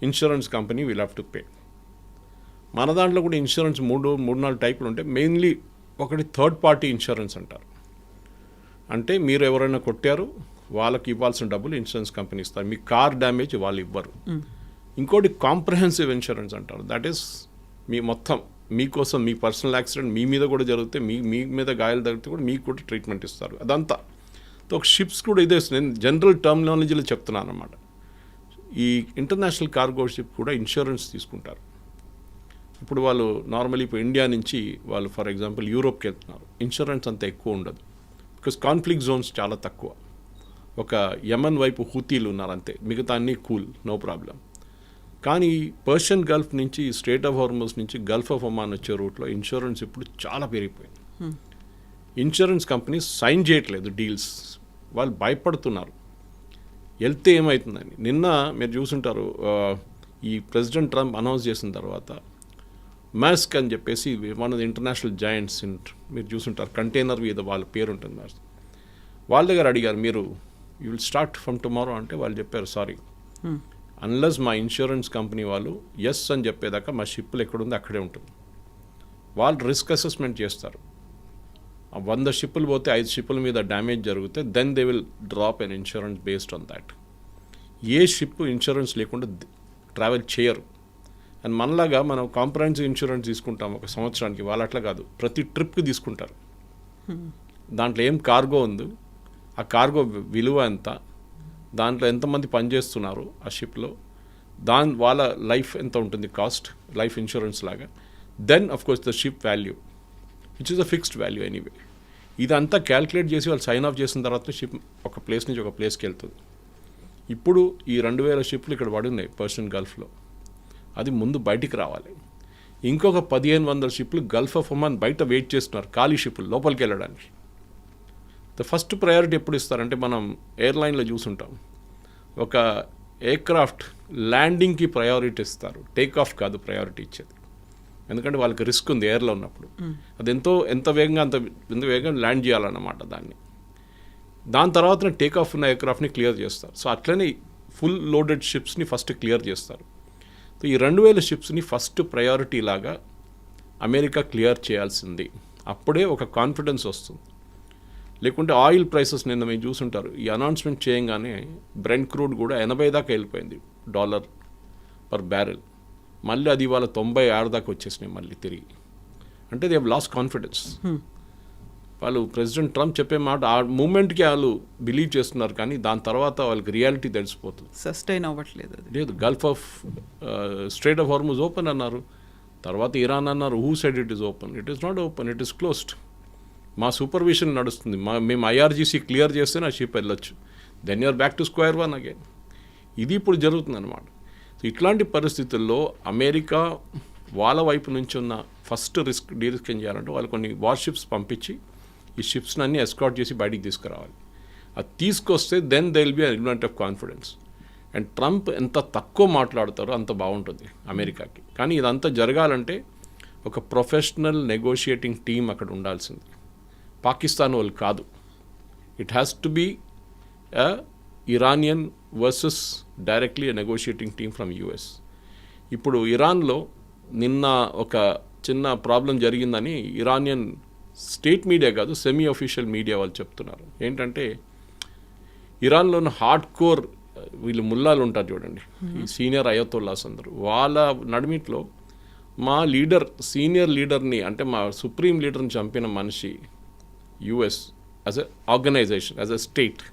insurance company will have to pay. మన దాంట్లో కూడా ఇన్సూరెన్స్ 3-4 టైపులు ఉంటాయి. మెయిన్లీ ఒకటి థర్డ్ పార్టీ ఇన్సూరెన్స్ అంటారు. అంటే మీరు ఎవరైనా కొట్టారు, వాళ్ళకి ఇవ్వాల్సిన డబ్బులు ఇన్సూరెన్స్ కంపెనీ ఇస్తారు, మీ కార్ డ్యామేజ్ వాళ్ళు ఇవ్వరు. ఇంకోటి కాంప్రహెన్సివ్ ఇన్సూరెన్స్ అంటారు. దట్ ఈస్ మీ మొత్తం మీకోసం, మీ పర్సనల్ యాక్సిడెంట్ మీ మీద కూడా జరిగితే, మీ మీద గాయాలు తగిలితే కూడా మీకు కూడా ట్రీట్మెంట్ ఇస్తారు. అదంతా ఒక షిప్స్ కూడా ఇదే. నేను జనరల్ టర్మినాలజీలో చెప్తున్నాను అన్నమాట. ఈ ఇంటర్నేషనల్ కార్గో షిప్ కూడా ఇన్సూరెన్స్ తీసుకుంటారు. ఇప్పుడు వాళ్ళు నార్మల్లీ ఇప్పుడు ఇండియా నుంచి వాళ్ళు ఫర్ ఎగ్జాంపుల్ యూరోప్కి వెళ్తున్నారు, ఇన్సూరెన్స్ అంత ఎక్కువ ఉండదు, బికాస్ కాన్ఫ్లిక్ట్ జోన్స్ చాలా తక్కువ. ఒక యమన్ వైపు హూతీలు ఉన్నారు అంతే, మిగతా అన్నీ కూల్, నో ప్రాబ్లం. కానీ పర్షియన్ గల్ఫ్ నుంచి, స్ట్రేట్ ఆఫ్ హార్మస్ నుంచి గల్ఫ్ ఆఫ్ ఒమాన్ వచ్చే రూట్లో ఇన్సూరెన్స్ ఇప్పుడు చాలా పెరిగిపోయింది. ఇన్సూరెన్స్ కంపెనీస్ సైన్ చేయట్లేదు డీల్స్, వాళ్ళు భయపడుతున్నారు వెళ్తే ఏమవుతుందని. నిన్న మీరు చూసుంటారు, ఈ ప్రెసిడెంట్ ట్రంప్ అనౌన్స్ చేసిన తర్వాత మాస్క్ అని చెప్పేసి one of the international joints మీరు చూసుంటారు, కంటైనర్ మీద వాళ్ళ పేరు ఉంటుంది మాస్క్. వాళ్ళ దగ్గర అడిగారు, మీరు you will start from tomorrow అంటే వాళ్ళు చెప్పారు, సారీ, అన్లెస్ మా ఇన్సూరెన్స్ కంపెనీ వాళ్ళు ఎస్ అని చెప్పేదాకా మా షిప్లు ఎక్కడుందో అక్కడే ఉంటుంది. వాళ్ళు రిస్క్ అసెస్మెంట్ చేస్తారు. 100 షిప్పులు పోతే 5 షిప్పుల మీద డ్యామేజ్ జరిగితే then they will drop an insurance based on that. A ship insurance లేకుండా ట్రావెల్ చేయరు. అండ్ మనలాగా మనం కాంప్రహెన్సివ్ ఇన్సూరెన్స్ తీసుకుంటాం ఒక సంవత్సరానికి, వాళ్ళు అట్లా కాదు, ప్రతి ట్రిప్కి తీసుకుంటారు. దాంట్లో ఏం కార్గో ఉంది, ఆ కార్గో విలువ ఎంత, దాంట్లో ఎంతమంది పనిచేస్తున్నారు ఆ షిప్లో, వాళ్ళ లైఫ్ ఎంత ఉంటుంది కాస్ట్, లైఫ్ ఇన్సూరెన్స్ లాగా. Then of course the ship value which is a fixed value anyway. ఇదంతా క్యాల్కులేట్ చేసి వాళ్ళు సైన్ ఆఫ్ చేసిన తర్వాత షిప్ ఒక ప్లేస్ నుంచి ఒక ప్లేస్కి వెళ్తుంది. ఇప్పుడు ఈ 2000 షిప్లు ఇక్కడ పడున్నాయి పర్షియన్ గల్ఫ్లో, అది ముందు బయటికి రావాలి. ఇంకొక 1500 షిప్లు గల్ఫ్ ఆఫ్ ఒమాన్ బయట వెయిట్ చేస్తున్నారు, ఖాళీ షిప్లు లోపలికి వెళ్ళడానికి. ద ఫస్ట్ ప్రయారిటీ ఎప్పుడు ఇస్తారంటే, మనం ఎయిర్లైన్లో చూసుంటాం, ఒక ఎయిర్క్రాఫ్ట్ ల్యాండింగ్కి ప్రయారిటీ ఇస్తారు, టేక్ ఆఫ్ కాదు ప్రయారిటీ ఇచ్చేది. ఎందుకంటే వాళ్ళకి రిస్క్ ఉంది ఎయిర్లో ఉన్నప్పుడు, అది ఎంత వేగంగా ల్యాండ్ చేయాలన్నమాట దాన్ని. దాని తర్వాత టేక్ ఆఫ్ ఉన్న ఎయిర్క్రాఫ్ట్ని క్లియర్ చేస్తారు. సో అట్లనే ఫుల్ లోడెడ్ షిప్స్ని ఫస్ట్ క్లియర్ చేస్తారు. సో ఈ 2000 షిప్స్ని ఫస్ట్ ప్రయారిటీ లాగా అమెరికా క్లియర్ చేయాల్సింది, అప్పుడే ఒక కాన్ఫిడెన్స్ వస్తుంది. లేకుంటే ఆయిల్ ప్రైసెస్ నిన్న మీరు చూసుంటారు, ఈ అనౌన్స్మెంట్ చేయగానే బ్రెంట్ క్రూడ్ కూడా 80 దాకా వెళ్ళిపోయింది $1 పర్ బ్యారెల్. మళ్ళీ అది ఇవాళ 96 దాకా వచ్చేసినాయి మళ్ళీ తిరిగి. అంటే దే హ్యావ్ లాస్ట్ కాన్ఫిడెన్స్. వాళ్ళు ప్రెసిడెంట్ ట్రంప్ చెప్పే మాట ఆ మూమెంట్కి వాళ్ళు బిలీవ్ చేస్తున్నారు, కానీ దాని తర్వాత వాళ్ళకి రియాలిటీ తెలిసిపోతుంది, సస్టైన్ అవ్వట్లేదు. లేదు, gulf of strait of Hormuz open అన్నారు, తర్వాత ఇరాన్ అన్నారు, who said it is open? It is not open, it is closed. మా సూపర్విజన్ నడుస్తుంది, మేము IRGC క్లియర్ చేస్తే నా షిప్ వెళ్ళొచ్చు, then you're back to square one again. ఇది ఇప్పుడు జరుగుతుంది అనమాట. సో ఇట్లాంటి పరిస్థితుల్లో అమెరికా వాళ్ళ వైపు నుంచి ఉన్న ఫస్ట్ రిస్క్ ఏం చేయాలంటే, వాళ్ళు కొన్ని వార్షిప్స్ పంపించి ఈ షిప్స్ని అన్నీ ఎస్కార్ట్ చేసి బయటికి తీసుకురావాలి. అది తీసుకొస్తే then they will be an element of confidence. And Trump ఎంత తక్కువ మాట్లాడతారో అంత బాగుంటుంది అమెరికాకి. కానీ ఇదంతా జరగాలంటే ఒక ప్రొఫెషనల్ నెగోషియేటింగ్ టీం అక్కడ ఉండాల్సింది, పాకిస్తాన్ వాళ్ళు కాదు. It has to be Iranian versus directly negotiating team from US. ఇప్పుడు ఇరాన్లో నిన్న ఒక చిన్న ప్రాబ్లం జరిగిందని ఇరానియన్ స్టేట్ మీడియా కాదు, సెమీ అఫీషియల్ మీడియా వాళ్ళు చెప్తున్నారు. ఏంటంటే ఇరాన్లో ఉన్న హార్డ్ కోర్ వీళ్ళు ముల్లాలు ఉంటారు చూడండి, ఈ సీనియర్ అయతొల్లాస్ అందరూ, వాళ్ళ నడిమిట్లో మా లీడర్, సీనియర్ లీడర్ని, అంటే మా సుప్రీం లీడర్ని చంపిన మనిషి US as a organization, as a state,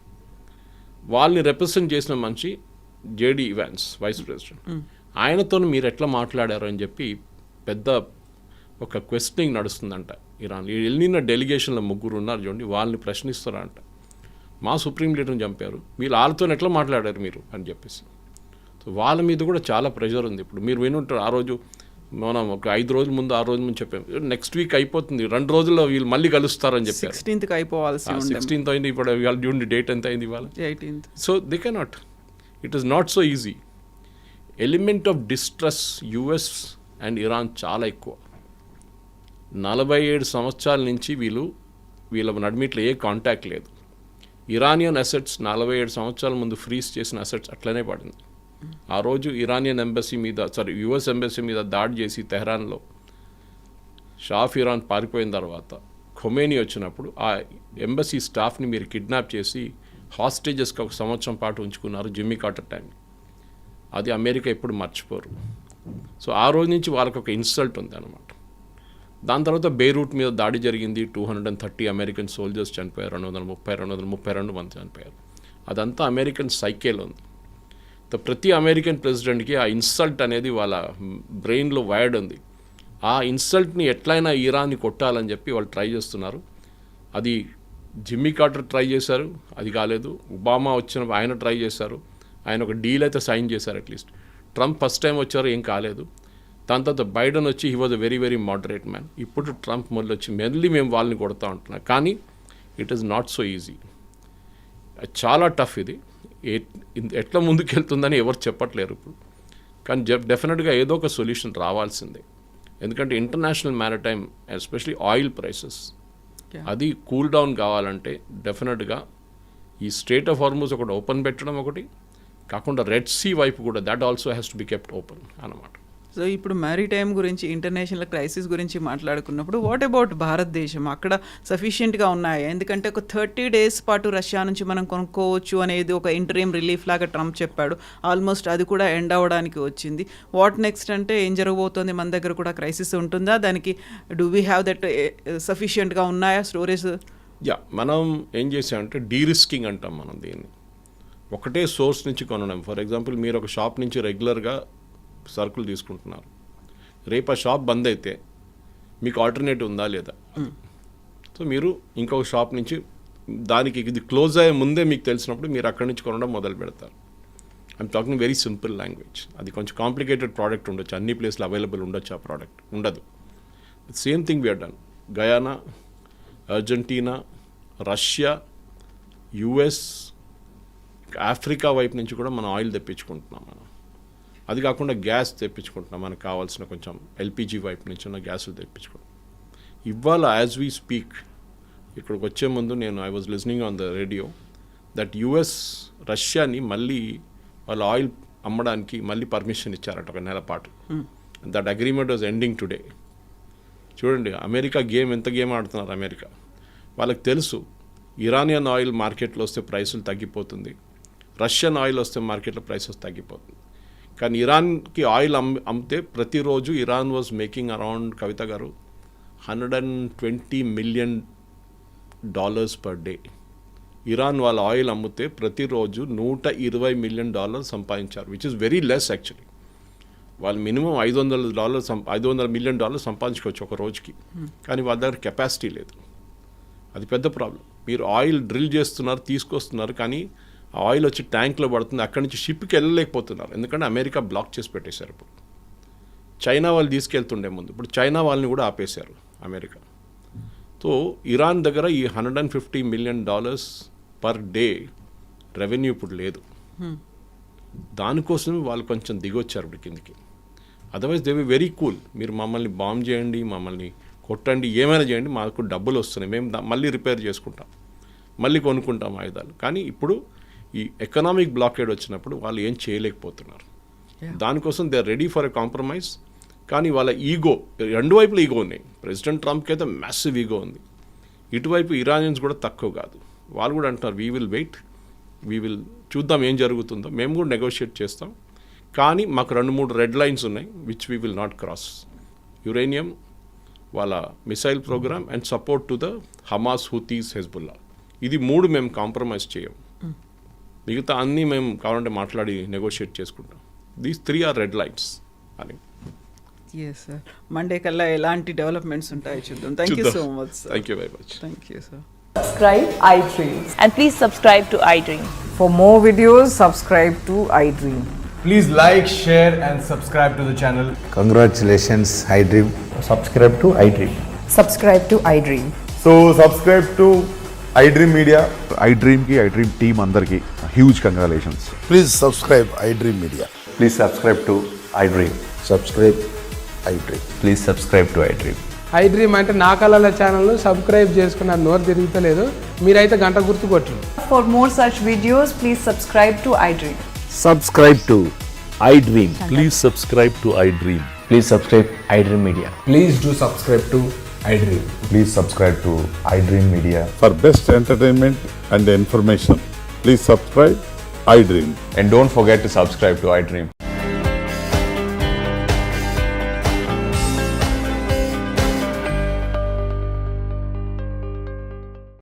వాళ్ళని రిప్రజెంట్ చేసిన మనిషి JD Vance, వైస్ ప్రెసిడెంట్. ఆయనతో మీరు ఎట్లా మాట్లాడారు అని చెప్పి పెద్ద ఒక క్వశ్చనింగ్ నడుస్తుందంట ఇరాన్. వెళ్ళిన డెలిగేషన్లో 3 ఉన్నారు చూడండి, వాళ్ళని ప్రశ్నిస్తారంట. మా సుప్రీం లీడర్ని చంపారు, మీరు వాళ్ళతో ఎట్లా మాట్లాడారు మీరు అని చెప్పేసి. సో వాళ్ళ మీద కూడా చాలా ప్రెషర్ ఉంది. ఇప్పుడు మీరు వినుంటారు, ఆ రోజు మనం ఒక 5 రోజుల ముందు 6 రోజుల ముందు చెప్పాం, నెక్స్ట్ వీక్ అయిపోతుంది, 2 రోజుల్లో వీళ్ళు మళ్ళీ కలుస్తారని చెప్పారు. 16th అయిపోవాల్సి 16th అయింది, ఇప్పుడు ఇవాళ జూన్ డేట్ ఎంత అయింది ఇవాళ 18th. So they cannot, it is not so easy. Element of distress US and Iran చాలా ఎక్కువ. 47 సంవత్సరాల నుంచి వీళ్ళ నడిమిట్లో ఏ కాంటాక్ట్ లేదు. ఇరానియన్ అసెట్స్ 47 సంవత్సరాల ముందు ఫ్రీజ్ చేసిన అసెట్స్ అట్లనే పడింది. ఆ రోజు ఇరానియన్ ఎంబసీ మీద యుఎస్ ఎంబసీ మీద దాడి చేసి తెహరాన్లో షా ఆఫ్ ఇరాన్ పారిపోయిన తర్వాత ఖొమేనీ వచ్చినప్పుడు ఆ ఎంబసీ స్టాఫ్ని మీరు కిడ్నాప్ చేసి హాస్టేజెస్కి 1 సంవత్సరం పాటు ఉంచుకున్నారు జిమ్మీ కార్టర్ టైం. అది అమెరికా ఎప్పుడు మర్చిపోరు. సో ఆ రోజు నుంచి వాళ్ళకి ఒక ఇన్సల్ట్ ఉంది అనమాట. దాని తర్వాత బెయిరూట్ మీద దాడి జరిగింది, 230 అమెరికన్ సోల్జర్స్ చనిపోయారు, 232 మంది చనిపోయారు. అదంతా అమెరికన్ సైకేలో ఉంది. ప్రతి అమెరికన్ ప్రెసిడెంట్కి ఆ ఇన్సల్ట్ అనేది వాళ్ళ బ్రెయిన్లో వైర్డ్ ఉంది. ఆ ఇన్సల్ట్ని ఎట్లయినా ఇరాన్ని కొట్టాలని చెప్పి వాళ్ళు ట్రై చేస్తున్నారు. అది జిమ్మీ కార్టర్ ట్రై చేశారు, అది కాలేదు. ఒబామా వచ్చిన ఆయన ట్రై చేశారు, ఆయన ఒక డీల్ అయితే సైన్ చేశారు అట్లీస్ట్. ట్రంప్ ఫస్ట్ టైం వచ్చారు, ఏం కాలేదు. దాని తర్వాత బైడెన్ వచ్చి he was a very very moderate man. ఇప్పుడు ట్రంప్ మళ్ళీ వచ్చి మేము వాళ్ళని కొడతా ఉంటున్నాం. కానీ it is not so easy, చాలా టఫ్ ఇది. ఎట్లా ముందుకెళ్తుందని ఎవరు చెప్పట్లేరు ఇప్పుడు. కానీ డెఫినెట్గా ఏదో ఒక సొల్యూషన్ రావాల్సిందే. ఎందుకంటే international maritime especially oil prices అది కూల్ డౌన్ కావాలంటే డెఫినెట్గా ఈ స్ట్రేట్ ఆఫ్ హార్మూజ్ ఒకటి ఓపెన్ పెట్టడం ఒకటి కాకుండా రెడ్ సీ వైపు కూడా that also has to be kept open అన్నమాట. సో ఇప్పుడు మ్యారిటైమ్ గురించి, ఇంటర్నేషనల్ క్రైసిస్ గురించి మాట్లాడుకున్నప్పుడు వాట్ అబౌట్ భారతదేశం? అక్కడ సఫిషియెంట్గా ఉన్నాయా? ఎందుకంటే ఒక 30 days పాటు రష్యా నుంచి మనం కొనుక్కోవచ్చు అనేది ఒక ఇంటరీమ్ రిలీఫ్ లాగా ట్రంప్ చెప్పాడు. ఆల్మోస్ట్ అది కూడా ఎండ్ అవ్వడానికి వచ్చింది. వాట్ నెక్స్ట్ అంటే ఏం జరగబోతోంది? మన దగ్గర కూడా క్రైసిస్ ఉంటుందా? దానికి డూ వీ హ్యావ్ దట్ సఫిషియెంట్గా ఉన్నాయా స్టోరేజ్? మనం ఏం చేసామంటే డీరిస్కింగ్ అంటాం మనం దీన్ని. ఒకటే సోర్స్ నుంచి కొనడం. ఫర్ ఎగ్జాంపుల్ మీరు ఒక షాప్ నుంచి రెగ్యులర్గా సరుకులు తీసుకుంటున్నారు, రేపు ఆ షాప్ బంద్ అయితే మీకు ఆల్టర్నేటివ్ ఉందా లేదా? సో మీరు ఇంకొక షాప్ నుంచి దానికి ఇది క్లోజ్ అయ్యే ముందే మీకు తెలిసినప్పుడు మీరు అక్కడి నుంచి కొనడం మొదలు పెడతారు. I'm talking very simple language. అది కొంచెం కాంప్లికేటెడ్ ప్రోడక్ట్ ఉండొచ్చు, అన్ని ప్లేస్లో అవైలబుల్ ఉండొచ్చు, ఆ ప్రోడక్ట్ ఉండదు. Same thing we are done. Guyana, Argentina, Russia, US, Africa వైపు నుంచి కూడా మనం ఆయిల్ తెప్పించుకుంటున్నాం. మనం అది కాకుండా గ్యాస్ తెప్పించుకుంటున్నాం, మనకు కావాల్సిన కొంచెం ఎల్పిజి వైపు నుంచి ఉన్న గ్యాసులు తెప్పించుకుంటాం. ఇవాళ యాజ్ వీ స్పీక్ ఇక్కడికి వచ్చే ముందు I was listening on the radio that US రష్యాని మళ్ళీ వాళ్ళ ఆయిల్ అమ్మడానికి మళ్ళీ పర్మిషన్ ఇచ్చారట 1 నెల పాటు. That agreement was ending today. చూడండి అమెరికా ఎంత గేమ్ ఆడుతున్నారు అమెరికా. వాళ్ళకి తెలుసు ఇరానియన్ ఆయిల్ మార్కెట్లో వస్తే ప్రైసులు తగ్గిపోతుంది, రష్యన్ ఆయిల్ వస్తే మార్కెట్లో ప్రైసెస్ తగ్గిపోతుంది. కానీ ఇరాన్కి ఆయిల్ అమ్మితే ప్రతిరోజు ఇరాన్ వాజ్ మేకింగ్ అరౌండ్, కవిత గారు, $120 million పర్ డే. ఇరాన్ వాళ్ళ ఆయిల్ అమ్మితే ప్రతిరోజు $120 million సంపాదించారు, which is very less actually. వాళ్ళు మినిమం $500 million సంపాదించుకోవచ్చు ఒక రోజుకి. కానీ వాళ్ళ దగ్గర కెపాసిటీ లేదు, అది పెద్ద ప్రాబ్లం. మీరు ఆయిల్ డ్రిల్ చేస్తున్నారు, తీసుకొస్తున్నారు, కానీ ఆ ఆయిల్ వచ్చి ట్యాంక్లో పడుతుంది, అక్కడి నుంచి షిప్కి వెళ్ళలేకపోతున్నారు, ఎందుకంటే అమెరికా బ్లాక్ చేసి పెట్టేశారు. ఇప్పుడు చైనా వాళ్ళు తీసుకెళ్తుండే ముందు, ఇప్పుడు చైనా వాళ్ళని కూడా ఆపేశారు అమెరికా. సో ఇరాన్ దగ్గర ఈ $150 million పర్ డే రెవెన్యూ ఇప్పుడు లేదు. దానికోసం వాళ్ళు కొంచెం దిగొచ్చారు ఇప్పుడు కిందికి. Otherwise they were very cool. మీరు మమ్మల్ని బాంబ్ చేయండి, మమ్మల్ని కొట్టండి, ఏమైనా చేయండి, మాకు డబ్బులు వస్తున్నాయి, మేము మళ్ళీ రిపేర్ చేసుకుంటాం, మళ్ళీ కొనుక్కుంటాం ఆయుధాలు. కానీ ఇప్పుడు ఈ ఎకనామిక్ బ్లాకేడ్ వచ్చినప్పుడు వాళ్ళు ఏం చేయలేకపోతున్నారు. దానికోసం they are ready for a compromise. కానీ వాళ్ళ ఈగో, 2 వైపులు ఈగో ఉన్నాయి. ప్రెసిడెంట్ ట్రంప్కి అయితే మ్యాసివ్ ఈగో ఉంది, ఇటువైపు ఇరానియన్స్ కూడా తక్కువ కాదు. వాళ్ళు కూడా అంటున్నారు వీ విల్ వెయిట్, చూద్దాం ఏం జరుగుతుందో, మేము కూడా నెగోషియేట్ చేస్తాం, కానీ మాకు 2-3 రెడ్ లైన్స్ ఉన్నాయి which we will not cross. Uranium, వాళ్ళ missile program and support to the Hamas, Houthis, Hezbollah, ఇది 3 మేము కాంప్రమైజ్ చేయం. మిగతా అన్నీ మేము కావాలంటే మాట్లాడి నెగోషియేట్ చేసుకుంటాం. దీస్ 3 ఆర్ రెడ్ లైన్స్ అని. ఎస్ సార్, మండే కల్లా ఎలాంటి డెవలప్మెంట్స్ ఉంటాయో చూద్దాం. Thank you so much sir. Thank you very much. Thank you sir. Subscribe iDream. And please subscribe to iDream. For more videos, subscribe to iDream. Please like, share and subscribe to the channel. Congratulations, iDream. Subscribe to iDream. Subscribe to iDream. So subscribe to iDream Media. iDream ki iDream team అందరికి huge congratulations. Please subscribe iDream Media. Please subscribe to iDream. Subscribe iDream. Please subscribe to iDream. iDream అంటే నా కళల ఛానల్ సబ్స్క్రైబ్ చేసుకున్న నోరు తిరుగుతలేదు, మీరైతే గంట గుర్తు కొట్టండి. For more such videos, please subscribe to iDream. Subscribe to iDream. Please subscribe to iDream. Please subscribe iDream Media. Please do subscribe to iDream. Please subscribe to iDream Media. For best entertainment and information, please subscribe iDream. And don't forget to subscribe to iDream.